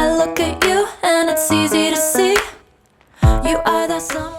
I look at you and it's easy to see you are that someone.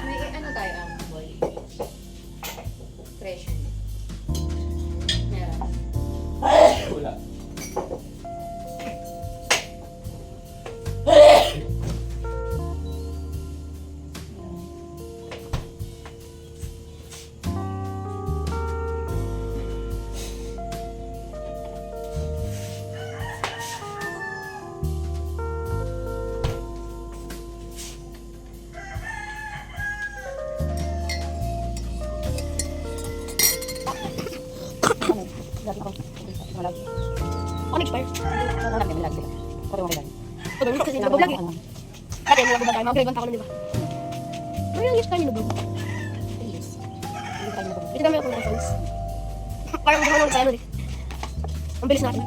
May ano tayo ang boy? Treasure. Meron. Wala. Ako nag-expire. Wala naman lagi sila. Pero wala lagi. Pag ano kasi nabablag eh. Dati nabablag tayo, mga grade 1 pa ako nun, di ba? Ano yung years tayo nabablag? Yes. Hindi tayo nababag. Ito kami ako ng songs. Parang hindi mo naman tayo nun eh. Ang bilis natin.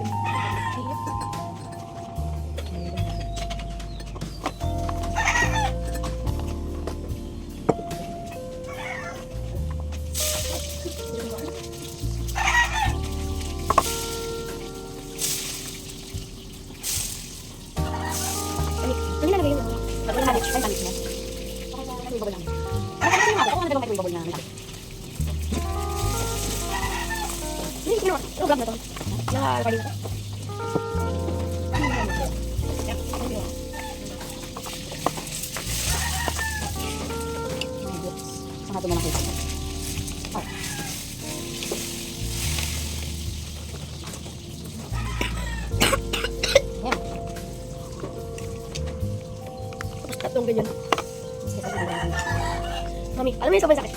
Ano nalagay yung ano? Pero yung habits, ay habits mo. Okay sa microwave lang. Ano kasi yung habits? Ako nalagay microwave na habits. Hindi, ano? Ano grab na to? Naka-recording na to? Saka ito na nakita. Yan. Tapos tatlong ganyan. Mami, alam mo yung sobrang sakit?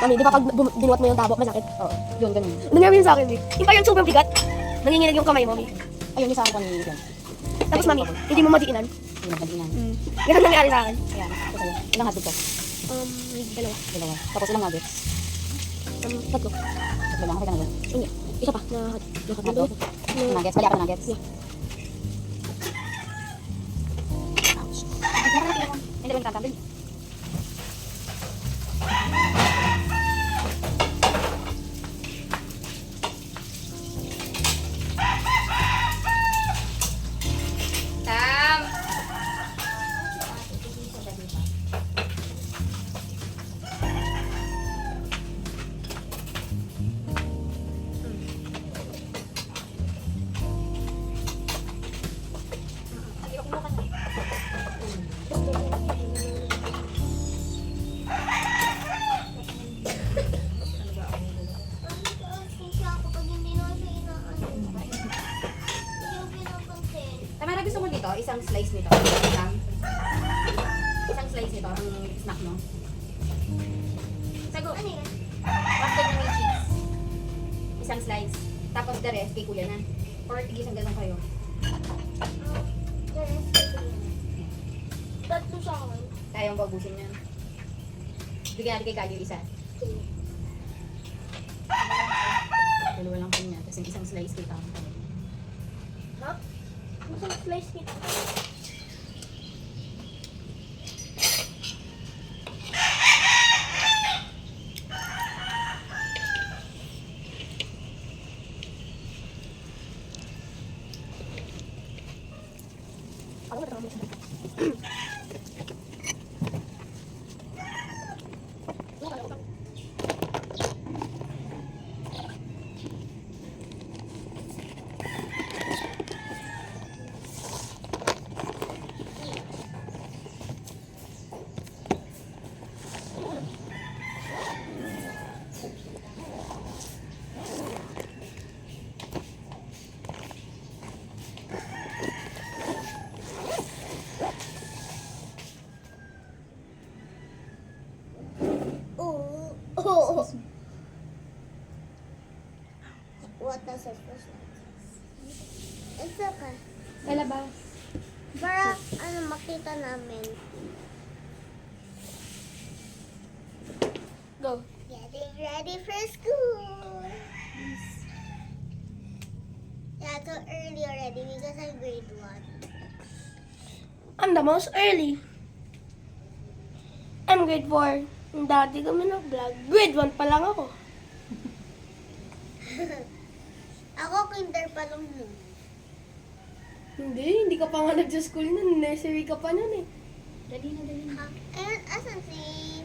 Mami, di ba pag binuhat mo yung tabo, masakit? Oo. Yun, ganun. Nangyari yun sa akin eh. Yung parang sobrang bigat. Nanginginig yung kamay, mami. Ayun, isa ako kanina yun. Tapos mami, hindi mo madiinan. Hindi nagkadinan. Ganun nangyari sa akin. Kaya, ito sa'yo. Ilang hotdog to? Dalawa. Dalawa. Tapos ilang nuggets? Tatlo. Tatlo lang. Okay ka na dyan. Hindi. Isa pa. Hotdog? Nuggets. Bali ako ng nuggets. Yeah. Ouch. Hindi ba nagtatambling? Tam! Tamara, gusto mo dito? Isang slice nito. Tam? Isang slice nito, ang snack mo. Sago. Ano yan? Hotdog na may cheese. Isang slice. Tapos the rest, kay kuya na. Or tigisang ganun kayo. Tatlo sa akin. Kaya mong babusin yan. Bigyan natin kay Kali yung isa. Dalawa lang po niya. Tapos yung isang slice kay Tam. Ha? Isang slice nito. Ako na It's okay. Sa labas. Para makita namin. Go. Getting ready for school. Yeah, so early already because I'm grade 1. I'm the most early. I'm grade 4. Dati kami nag-vlog. Grade 1 pa lang ako. Ako kinder pa lang nun. Hindi ka pa nga nag-school nun. Nursery ka pa nun eh. Dali na, dali na. And asan si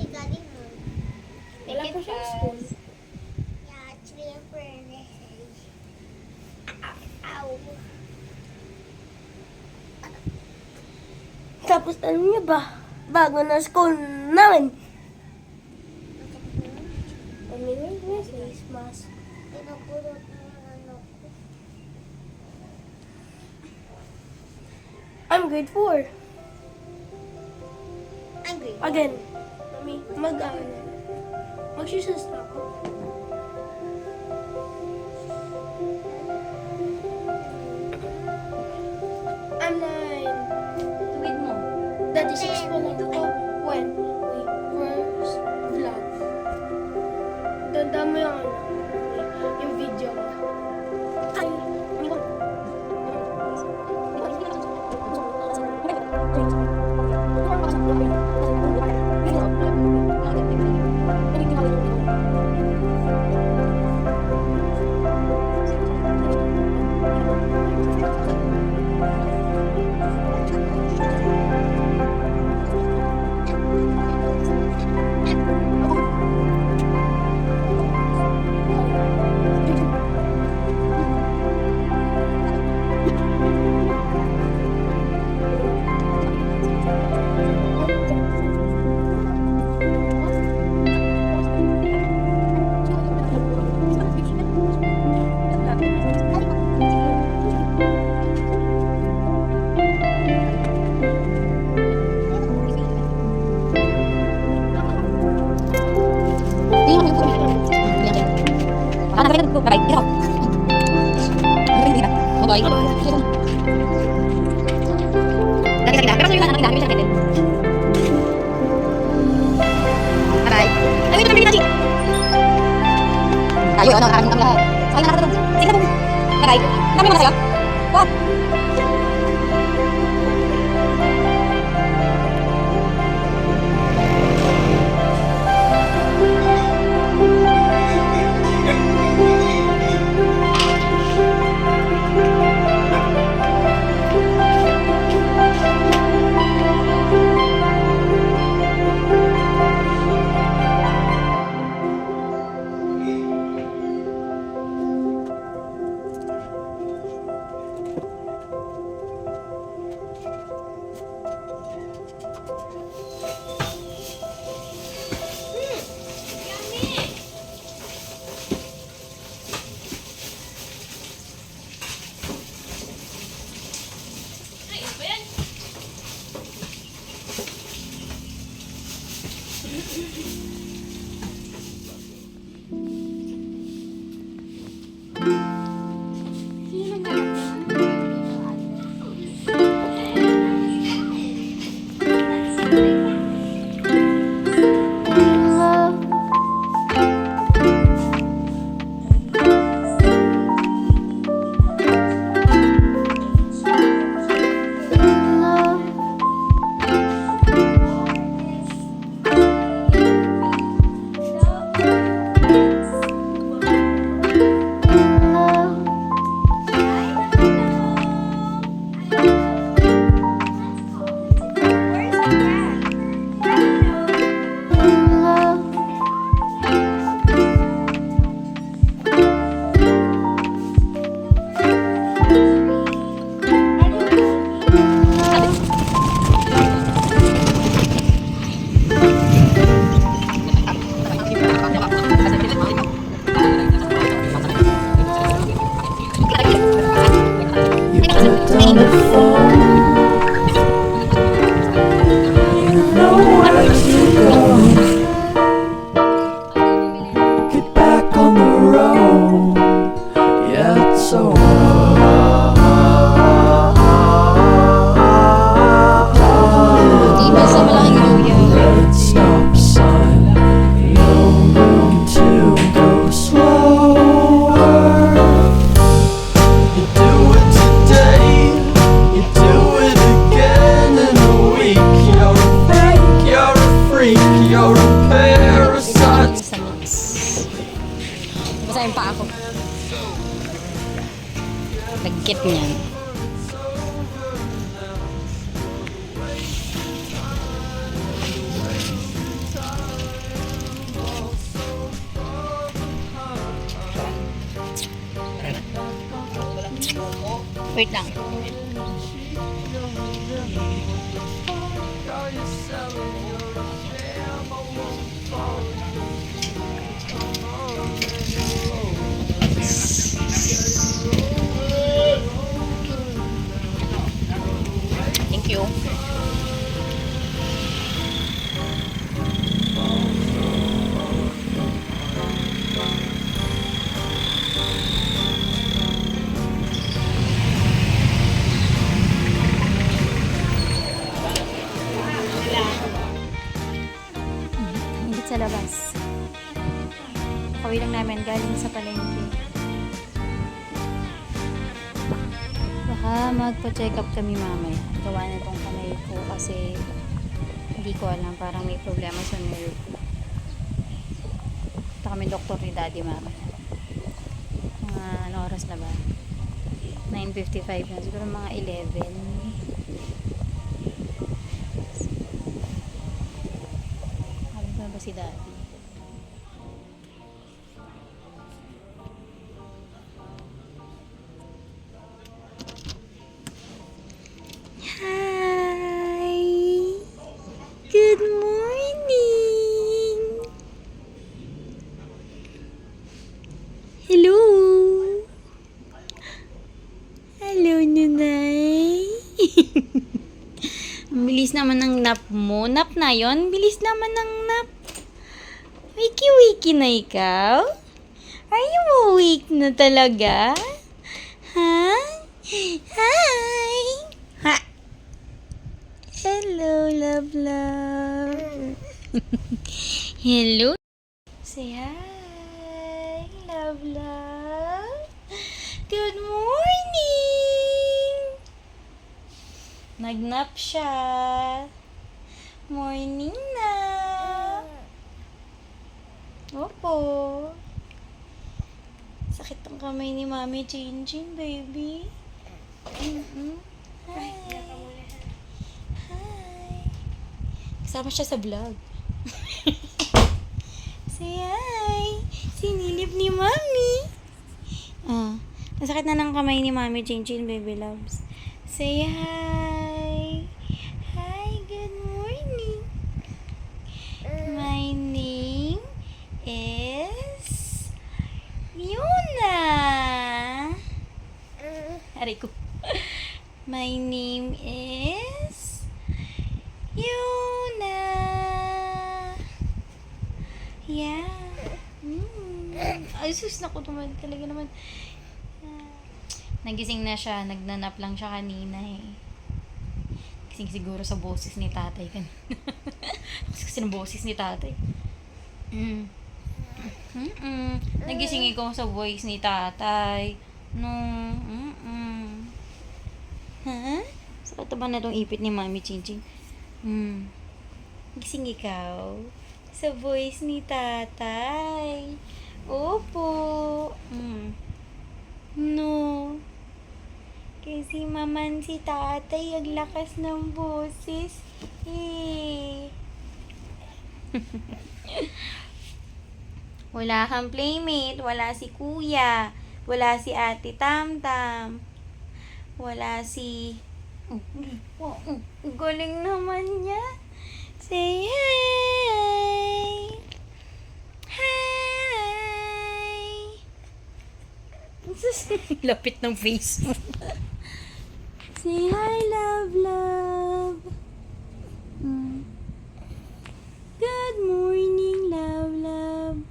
Galing nun? Wala pa siya school. Yeah, actually a furnace. Ow. Tapos alam niyo ba, bago na school namin, face mask. Pinapurot mo yung ano ko. I'm grade 4. I'm grade 1. Again, mami, mag-shoes na ako. I'm 9. Tuwid mo. Dati 6 pa lang ako. When? Wait, first vlog. Tanda mo yung yung video ko. Ay, hindi ko. Tayo, ano, nakarating kami lahat. Sakay na nakatulog. Sige na po. Bye-bye. Kami muna sa'yo. Wow. Where's the cat? yung paa ko. Lagkit niyan. Wait lang. Thank you. Hindi sa labas. Kawin lang namin galing sa palengke. Baka magpa-check up kami mamaya. Gawa na tong kamay ko kasi hindi ko alam, parang may problema sa nerve. Ito kami doktor ni Daddy mamaya. Mga ano oras na ba? 9:55 na. Siguro mga 11. Alam ko na ba si Daddy? Hi! Good morning! Hello! Hello, Nunay! Ang bilis naman ng nap mo. Nap na yon? Bilis naman ng nap. Wiki-wiki na ikaw? Are you awake na talaga? Ha? Hi! Ha! Hello, love, love. Hello. Say hi, love, love. Good morning. Nagnap siya. Morning na. Opo. Sakit ang kamay ni Mami Chin-Chin, baby. Hi. Hi. Kasama siya sa vlog. Say hi. Sinilip ni Mami. Nasakit na ng kamay ni Mami Chin-Chin, baby loves. Say hi. Hi, good morning. My name is Yuna. Aray ko. My name is Yuna. Yeah. Ay, sus, naku, naman. Talaga naman. Nagising na siya. Nagnanap lang siya kanina eh. Gising siguro sa boses ni tatay. Kasi ng boses ni tatay. Nagising ikaw sa voice ni tatay. No. Ha? Sakit ba na itong ipit ni Mami Chin-Chin? Gising ikaw sa voice ni tatay. Opo. No. Kasi maman si tatay, ang lakas ng boses. Eh. Wala kang playmate, wala si kuya, wala si ate Tamtam, wala si... galing naman niya. Say hi! Hi! Lapit ng face mo. Say hi, love, love. Good morning, love, love.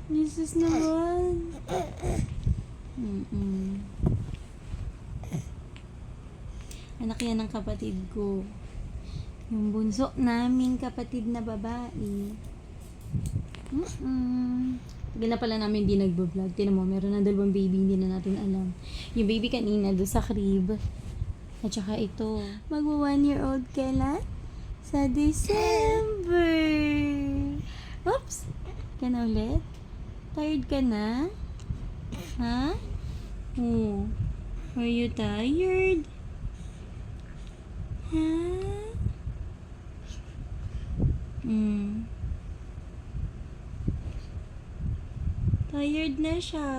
Jesus naman. Anak yan ng kapatid ko. Yung bunso naming kapatid na babae. Tagal na pala namin hindi nagbo-vlog. Tinan mo, meron na 2 baby, hindi na natin alam. Yung baby kanina doon sa crib. At saka ito. Magwa 1-year-old kailan? Sa December. Oops. Ka na ulit? Tired ka na? Ha? Oh. Are you tired? Ha? Tired na siya.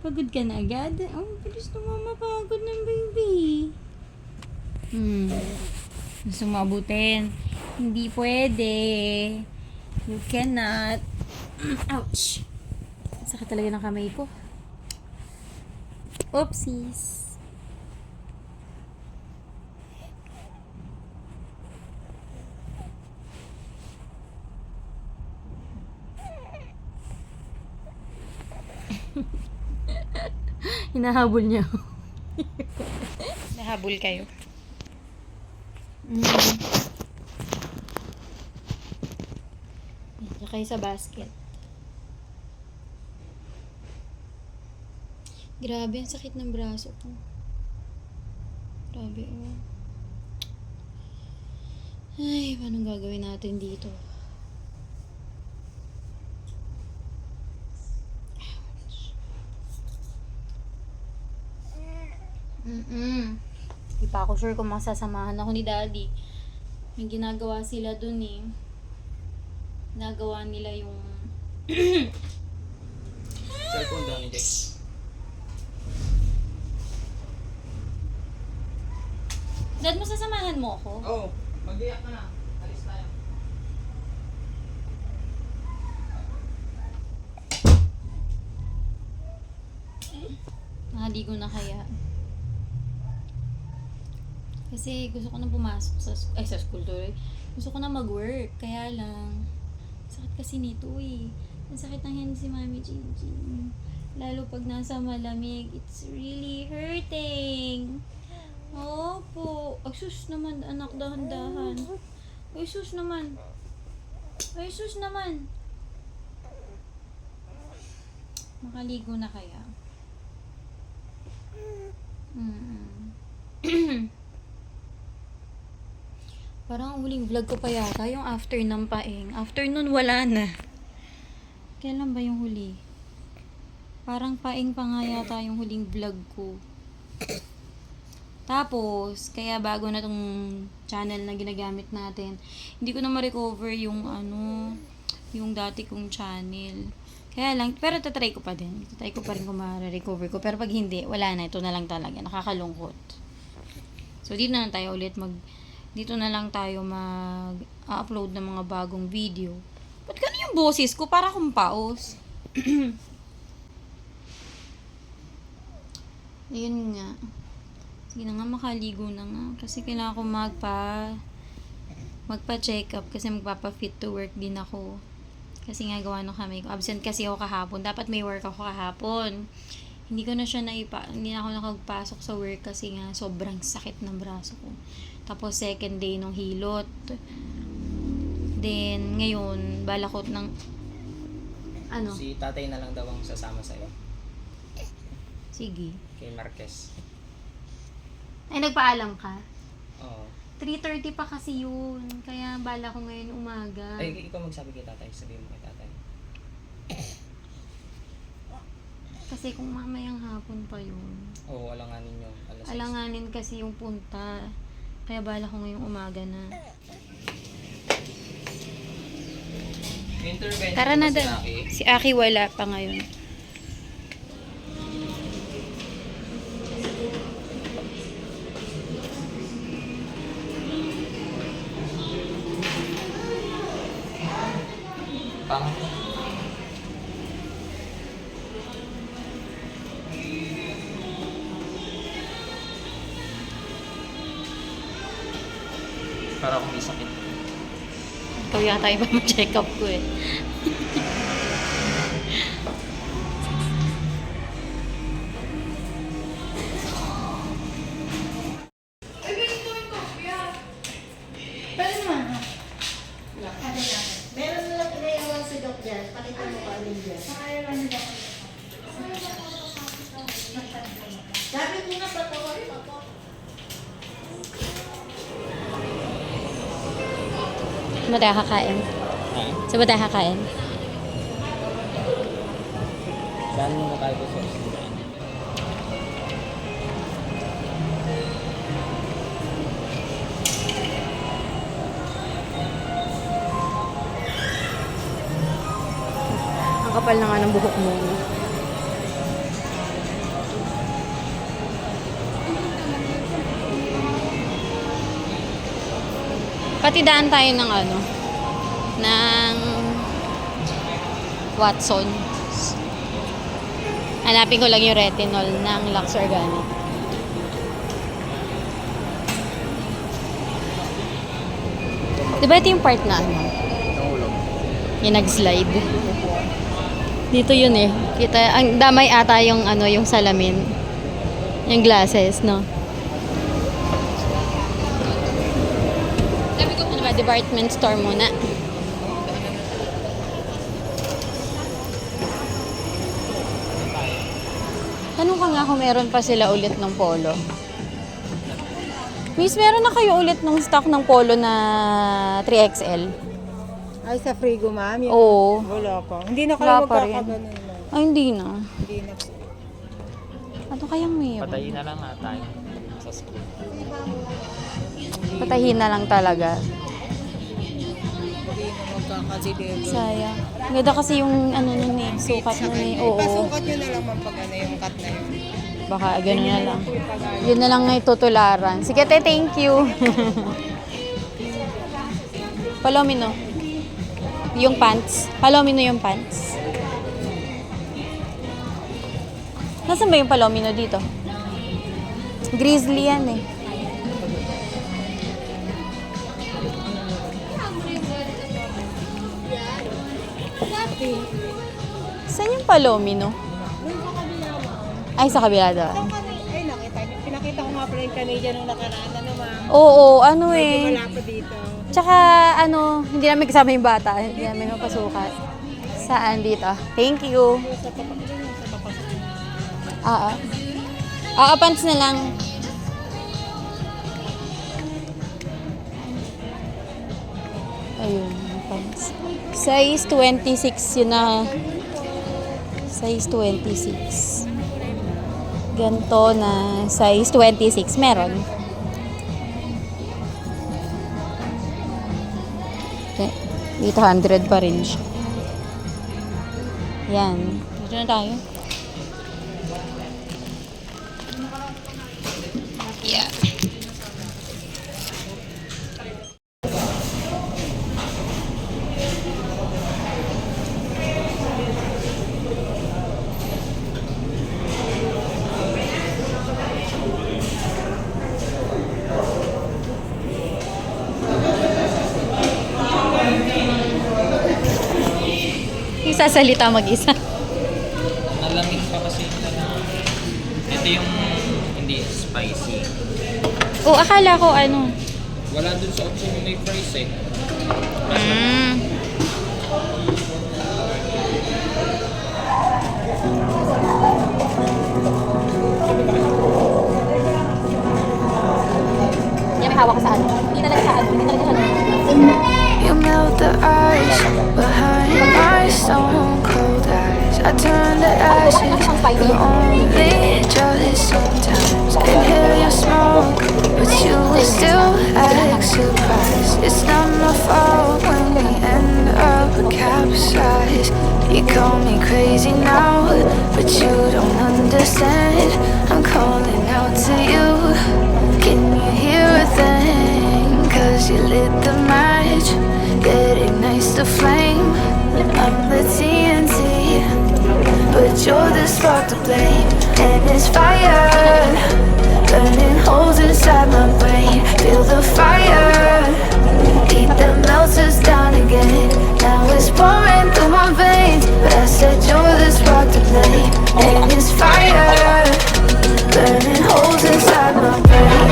Pagod ka na agad? Ang bilis na mamapagod ng baby. Gusto mo abutin? Hindi pwede. You cannot. Ouch. Sakit talaga ng kamay ko. Oopsies. Hinahabol niya. Nahabol kayo. Yan kayo sa basket. Grabe, ang sakit ng braso ko. Grabe, oh. Ay, paano gagawin natin dito? Di pa ako sure kung masasamahan ako ni Daddy. May ginagawa sila dun eh. Ginagawa nila yung Cellphone daw ni Dex. Dad, masasamahan mo ako? Oo, mag-iyak ka na. Alis tayo. Nakaligo na kaya. Kasi gusto ko na pumasok sa school tuloy. Gusto ko na mag-work. Kaya lang, sakit kasi nito eh. Ang sakit ng hand si Mami Gigi. Lalo pag nasa malamig, it's really hurting. Opo. Ay sus naman, anak, dahan-dahan. Ay sus naman. Ay sus naman. Makaligo na kaya? Parang ang huling vlog ko pa yata, yung after ng paing. After nun, wala na. Kailan ba yung huli? Parang paing pa nga yata yung huling vlog ko. Tapos, kaya bago na tong channel na ginagamit natin, hindi ko na ma-recover yung yung dati kong channel. Kaya lang, pero tatry ko pa din. Tatry ko pa rin kung ma-recover ko. Pero pag hindi, wala na. Ito na lang talaga. Nakakalungkot. So, dito na lang tayo ulit dito na lang tayo mag-upload ng mga bagong video. Ba't ganun yung boses ko? Para akong paos. Ayun nga. Sige na nga, makaligo na nga. Kasi kailangan ko magpa-check up kasi magpapa-fit to work din ako. Kasi nga gawa nung kamay ko. Absent kasi ako kahapon. Dapat may work ako kahapon. Hindi ko na siya hindi na ako nakagpasok sa work kasi nga sobrang sakit ng braso ko. Tapos second day nung hilot. Then ngayon balakot ng Si tatay na lang daw ang sasama sa'yo. Sige. Kay Marquez. Ay, nagpaalam ka? Oo. 3:30 pa kasi yun. Kaya bala ko ngayon umaga. Ay, ikaw magsabi kay tatay. Sabihin mo kay tatay. Kasi kung mamayang hapon pa yun. Oo, alanganin nyo. Alas 6. Alanganin kasi yung punta. Kaya bala ko ngayong umaga na. Intervention Tara na ba si dad. Aki? Si Aki wala pa ngayon. Para kung may sakit. Ikaw yata iba ma-check up ko eh. Meron na lang inayawan si Doc dyan. Pakita mo ka alin dyan. Sabi ko nga pa ko. Saan ba tayo kakain? Ha? Saan ba tayo kakain? Saan mo na tayo sa Oslo? Ang kapal na nga ng buhok mo. Patidaan tayo ng ano, ng Watson. Hanapin ko lang yung retinol ng Lux Organic. Diba ito yung part na ano? Yung nag-slide. Dito yun eh. Kita, ang damay ata yung ano, yung salamin. Yung glasses, no? Sabi ko, ano ba, department store muna. Tanong ka nga kung meron pa sila ulit ng polo. Miss, meron na kayo ulit ng stock ng polo na 3XL? Ay, sa Frigo, ma'am? Yung... Oo. Wala pa. Hindi na kayo Wala pa rin. magkakaganon, ma'am. Ay, hindi na. Hindi na. Ano kayang meron? Patayin na lang nga tayo sa school. Patahin na lang talaga. Hindi na magkakadeliver. Sayang. Ang ganda kasi yung ano nun eh, sukat nun eh. Oo. Pasukat nyo na lang, ma'am, pag ano yung cut na yun. Baka gano'n na lang. Yun na lang ngay tutularan. Sige, te, thank you. Palomino. Yung pants. Palomino yung pants. Nasaan ba yung palomino dito? Grizzly yan eh. Saan yung palomino? Ay, sa kabila doon. Ay, pinakita ko nga pala yung Canadian nung nakaraan, ano, ma'am? Oo, ano Medyo eh. wala pa dito. Tsaka, ano, hindi namin kasama yung bata. Hindi namin mapasukat. Saan dito? Thank you. Pants na lang. Ayun, pants. Size 26 yun na. Size 26. Ganto na size 26. Meron. Okay. 800 pa rin siya. Yan. Dito na tayo. Yeah. Yung sasalita mag-isa. Nalamig pa kasi yung ito yung hindi spicy. Oh, akala ko ano. Wala dun sa option yung may fries eh. Yan, may hawak ka sa ano. Hindi talaga sa ano. Hindi talaga sa ano. You melt the ice behind my stone cold eyes. I turn to ashes. You're only jealous sometimes. Inhale your smoke, but you will still act surprised. It's not my fault when we end up capsized. You call me crazy now, but you don't understand. I'm calling out to you. Can you hear a thing? 'Cause you lit the match. It ignites the flame. I'm the TNT, but you're the spark to blame. And it's fire, burning holes inside my brain. Feel the fire, heat that melts us down again. Now it's pouring through my veins, but I said you're the spark to blame. And it's fire, burning holes inside my brain.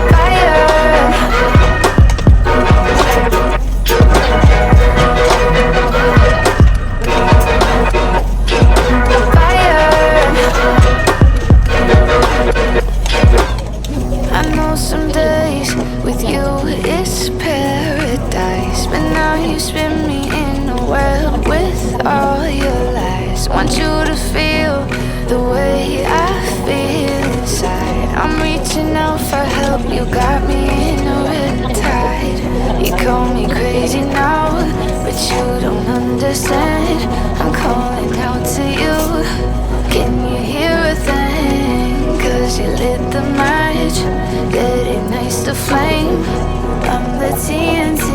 Fire. to feel the way I feel inside. I'm reaching out for help, you got me in a riptide. You call me crazy now, but you don't understand. I'm calling out to you, can you hear a thing? Cause you lit the match, that ignites the flame. I'm the TNT,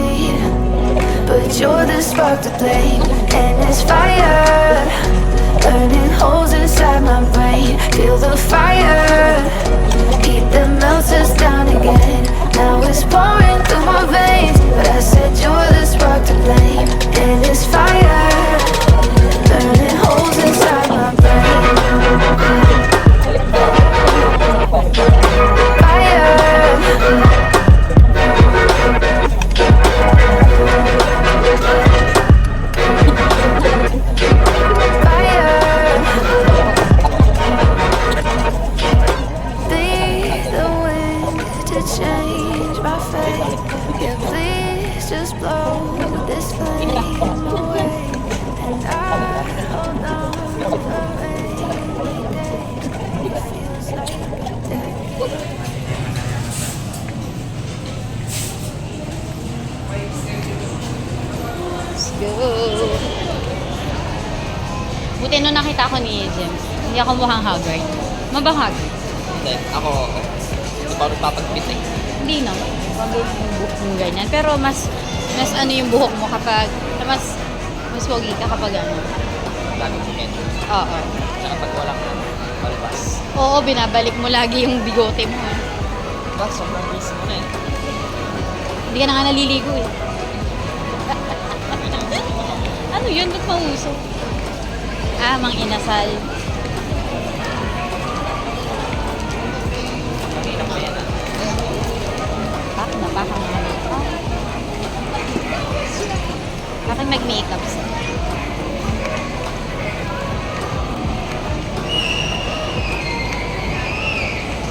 but you're the spark to blame. And it's fire, burning holes inside my brain. Feel the fire, heat that melts us down again. Now it's pouring through my veins, but I said you're the spark to blame. And it's fire, burning holes inside my brain. Change my fate. Yeah, please just blow this flame away. And I hold on for rainy days. It feels like a decade. Let's go. Buti nung nakita ko ni James, hindi ako mukhang haggard. Mabang haggard? Hindi, ako, hindi pa nagpapagpit eh. Hindi no. Bagay yung buhok mo ganyan. Pero mas ano yung buhok mo kapag, mas pogi ka kapag ano. Laging pumit. Oo. Tsaka pag walang balbas. Oo, binabalik mo lagi yung bigote mo. Eh. Diba, sobrang busy mo na eh. Hindi ka na nga naliligo eh. Ano yun? Ba't mauso? Mang inasal. Kanina pa yan ah. Napakang ano. Bakit mag-makeup siya?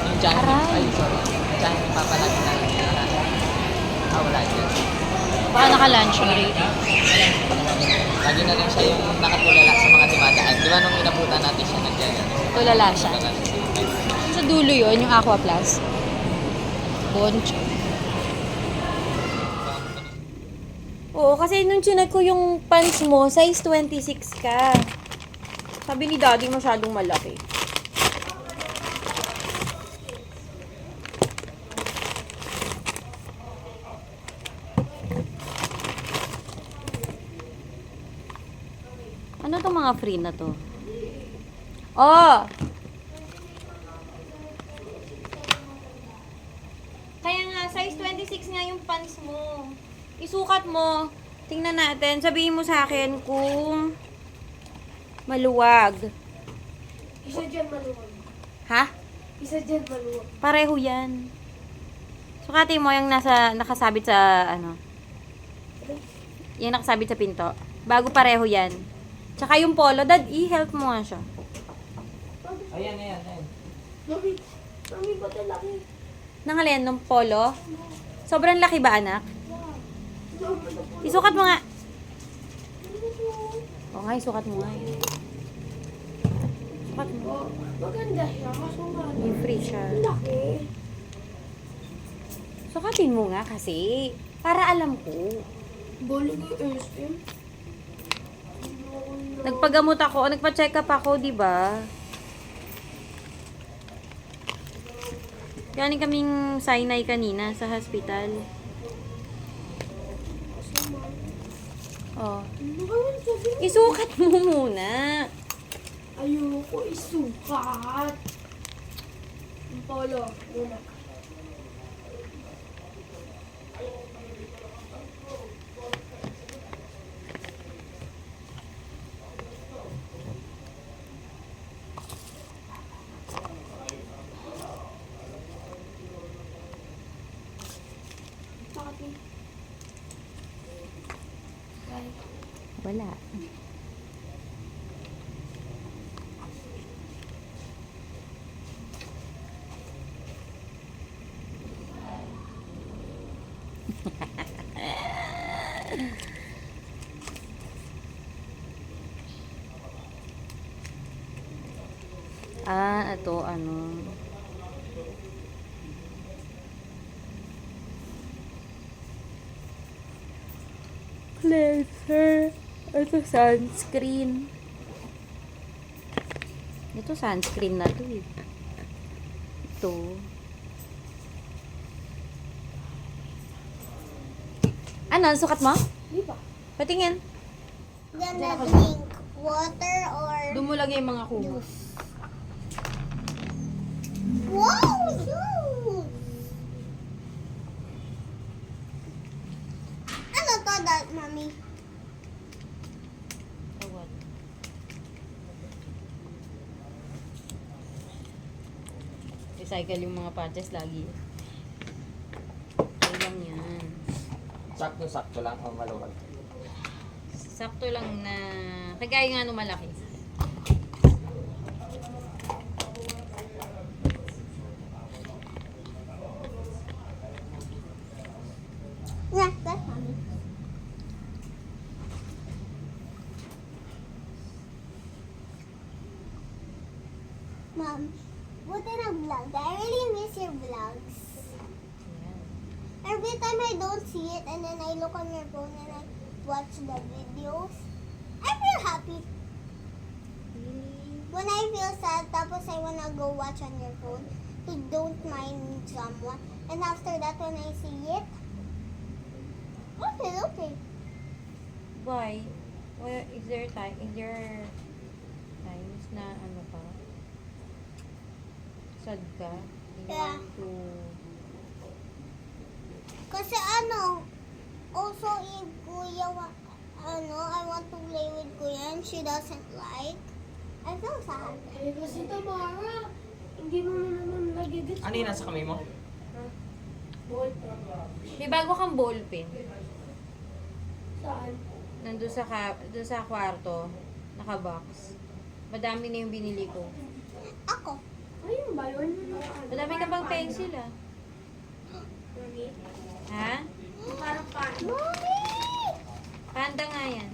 Yung dyan, Aray. ay sorry. Dyan, papalagi na lang yung wala dyan. Baka naka-lunch break. Lagi na lang siya yung nakatulala sa mga dumadaan. Di ba nung inabutan natin siya nandiyan? Tulala siya. Sa dulo yon yung Aqua Plus. Boncho. Oo, kasi nung chinag ko yung pants mo, size 26 ka. Sabi ni Daddy, masyadong malaki. Ano tong mga free na to? Oh! Kaya nga, size 26 nga yung pants mo. Isukat mo. Tingnan natin. Sabihin mo sa akin kung maluwag. Isa dyan maluwag. Ha? Isa dyan maluwag. Pareho yan. Sukatin mo yung nakasabit sa, ano. Yung nakasabit sa pinto. Bago pareho yan. Tsaka yung polo, Dad, i-help mo nga siya. Ayan, ayan, ayan. Mami, ba't ang laki? Nangalyan ng polo? Sobrang laki ba, anak? Isukat mo nga. Oo nga, isukat mo nga. Sukat mo. Maganda siya, kaso nga. Yung free siya. Laki. Sukatin mo nga kasi. Para alam ko. Bowling yung SM. Nagpagamot ako, nagpa-check up ako, di ba? Galing kaming Sinai kanina sa hospital. Oh. Isukat mo muna. Ayoko isukat. Yung polo. Muna. Wala. Ito, ano. Cleanser. Ito, sunscreen. Ito, sunscreen na to eh. Ito. Ano, sukat mo? Di ba? Patingin. Gonna drink water or Doon mo lagay yung mga kubo. wow, juice. Ano to, that, mommy? Recycle yung mga patches lagi. Okay lang yan. Sakto-sakto lang o maluwag. Sakto lang na, kagaya nga nung malaki. Yeah, that's mommy. Mom, buti na vlog. I really miss your vlogs. Every time I don't see it and then I look on your phone and I watch the videos, I feel happy. When I feel sad, tapos I wanna go watch on your phone, you don't mind someone. And after that, when I see it, okay. Why? Well, is there times na ano ka? Sad ka? You Yeah. want to... Kasi also if Kuya, I want to play with Kuya and she doesn't like, I feel sad. Eh, kasi Tamara, hindi mo naman nagigits. Ano yung nasa kamay mo? Ball. May bago kang ballpen. Saan? Nandun sa kwarto, naka-box. Madami na yung binili ko. Ako. Ayun ba yun? Madami ka bang pencil ah? Mami? Ha? Parang paano? Mommy! Panda nga yan.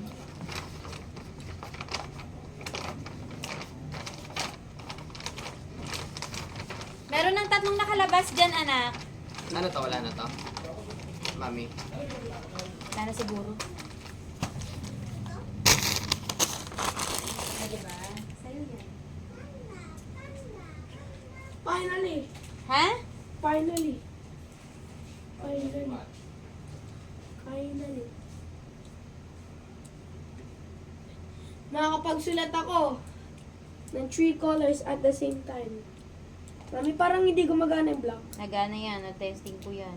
Meron ng 3 nakalabas dyan, anak. Ano to? Wala na to? Mami. Sana siguro. Ah, diba? Sa'yo yan. Finally! Ha? Finally! Nakakapagsulat ako ng 3 colors at the same time. Mami, parang hindi gumagana yung black. Nagana yan. Na-testing ko yan.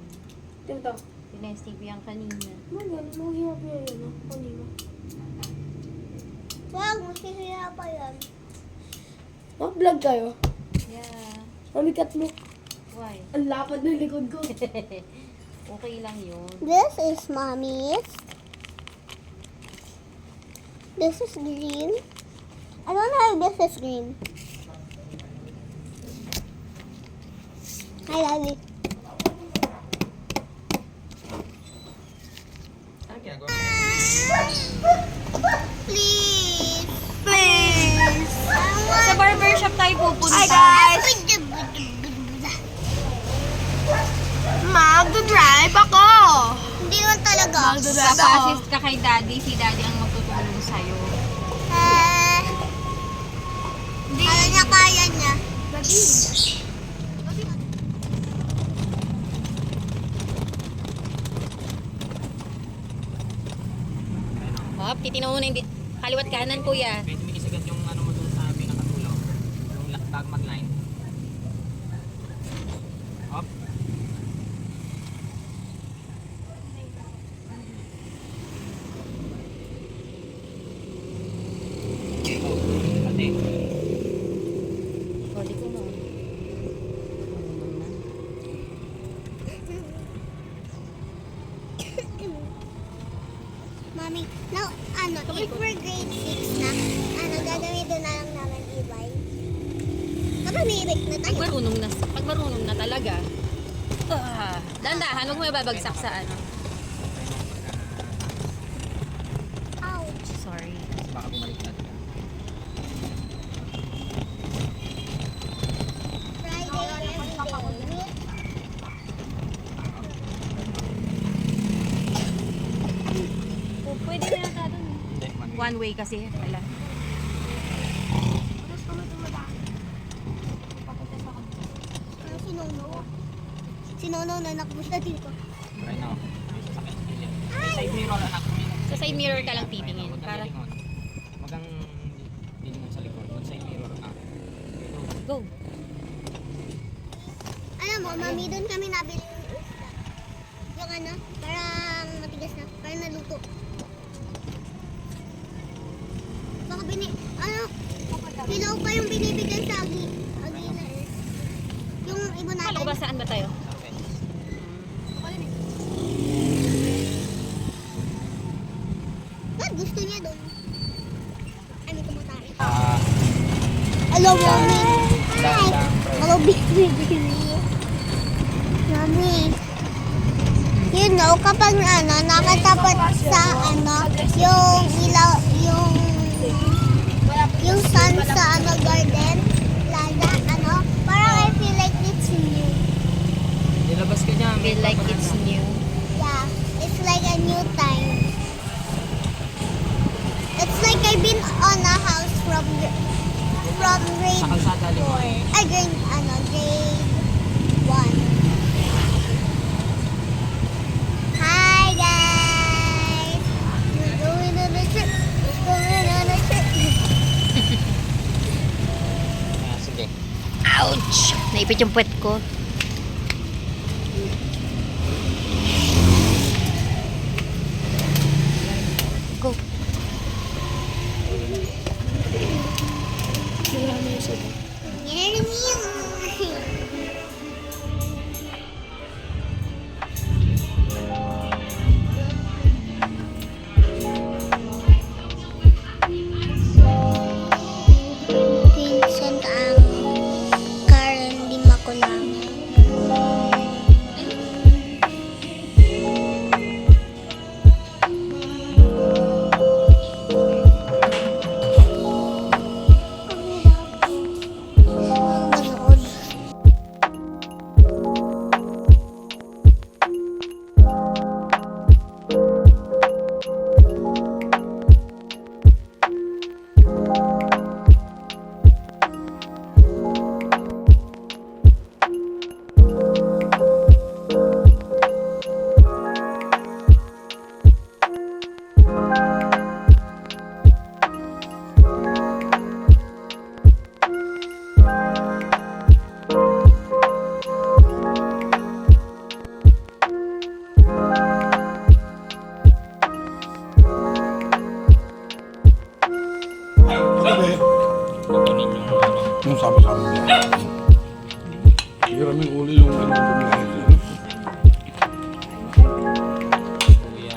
Ito. Tinesting ko yan kanina. Magano, maghihirap niya yun. No? Kanina. Wag, masisira pa yan. Mag-vlog kayo. Yeah. Mami, cut mo. Why? Ang lapad ng likod ko. Okay lang yun. This is Mommy's. This is green. I don't know if this is green. I love it. Ano ginagawa? Please. Please. Sa barbershop tayo pupunta. Hi guys. Mag-drive ako. Hindi naman talaga. Papassist ka kay daddy. Si daddy ang magtutulong sa'yo. Kaya niya, kaya niya. Hop, titinaw mo na hindi. Kaliwat kanan, kuya. Pwede mo isagat yung ano mo doon sa pinakatulaw. Yung tag mag-line. Up. Ate. Kodi ko mo. Mami, now, if we're grade 6 na, gagamitin na lang namin e-bike. Kapag may e-bike na tayo. Pag marunong na talaga. Dandahan, huwag mo ibabagsak sa ano. Ouch. Sorry. Baka bumaliktad ka. one way kasi. Wala. Si Nono na nakbusta dito. Right now. Side mirror anak mo. Sa side mirror ka lang titingin. Para Wag kang titingin sa likod. Wag side mirror ka. go. Alam mo, mami, doon kami nabili yung ano, parang matigas na, parang naluto. Baka hilaw pa yung binibigyan sa Agila eh. Yung iba natin. Kala ko ba saan ba tayo? Okay. Ba't gusto niya doon? Ano kumatarin? Ah, Hello, mami. Hi. lang, Hello, baby. Mami. You know, kapag nakatapat sa yung ilaw, yung sun sa garden, plaza, parang I feel like it's new. nilabas ka niya. Feel like it's new. Yeah, it's like a new time. It's like I've been on a house from grade Sa kalsada, 4. Grade 1. Hi guys! We're going on a trip. We're going on a trip. Ah, sige. Ouch! Naipit yung puwet ko. Go. Vincent ang Karen Lima ko lang. Manood. Sabi, yung sama-sama niya. Hiraming uli yung bumiyahe siya. Kuya.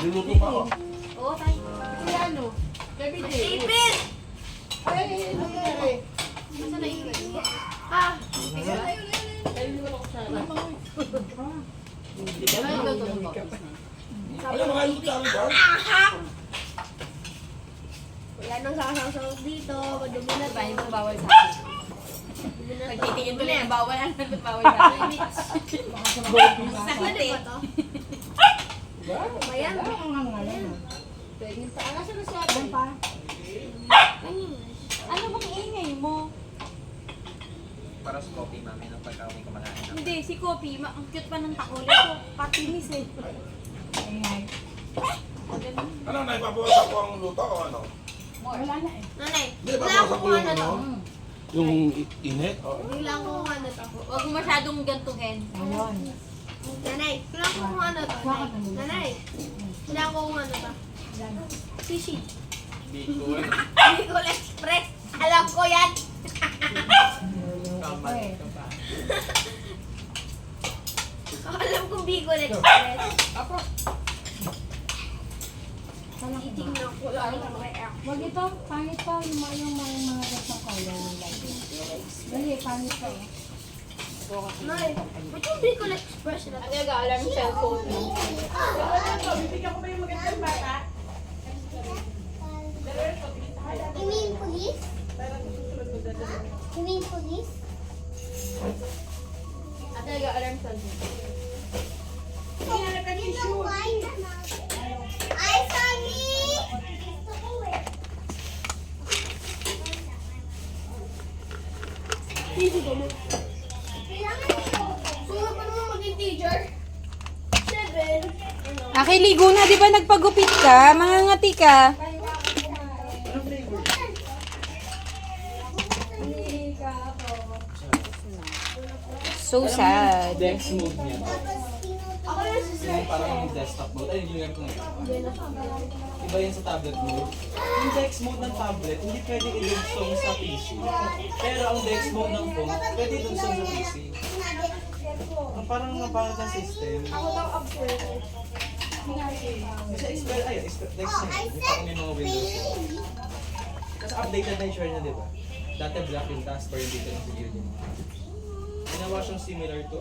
Niluto pa ako. Ayun, mga luto namin ba? Wala nang sasasaw dito. Madumi na tayo. Bawal sa akin. Pagtitingin ko na yan, bawal ang bawal sa akin. Sakit eh. Ayan. Ano bang ingay mo? Para sa coffee, mami, nang pagkawin kumakain. Hindi, si Kopi, ang cute pa ng takol. Ito, patinis eh. Ano, naipabawas ako ang luto o ano? Nanay, Hindi, wala babawas akong ako yung ano to. Yung init? Hindi lang kung ano to. Huwag mo masyadong gantuhin. Nanay, wala akong ano to. Nanay, wala akong ano to. Sushi. Bicol Express. Alam ko yan. Alam kong Bicol Express. Titignan ko lang ang react. Wag ito, pangit pa yung mga gantong color ng lighting. Dali, pangit pa eh. Nay, ba't yung Bicol Express na to? Nag-alarm sa cellphone mo. You mean police? You mean police? At nag-alarm sa cellphone. Sinisigaw mo. Sulat pa naman maging teacher. 7. Aki, ligo na. Di ba nagpagupit ka? Mangangati ka. So sad. Dex mode niya. Yung parang desktop mode. Ay, yung ko ngayon. Iba yun sa tablet mode. Yung Dex mode ng tablet, hindi pwede i-dugsong sa PC. Pero ang Dex mode ng phone, pwede i-dugsong sa PC. Ang parang nabangat ng system. Ako lang upgrade. Kasi Dex mode, yung parang may mga Windows. Kasi updated na yung share niya, di ba? Dati black yung taskbar, yung dito ng video niya. Ginawa siyang similar to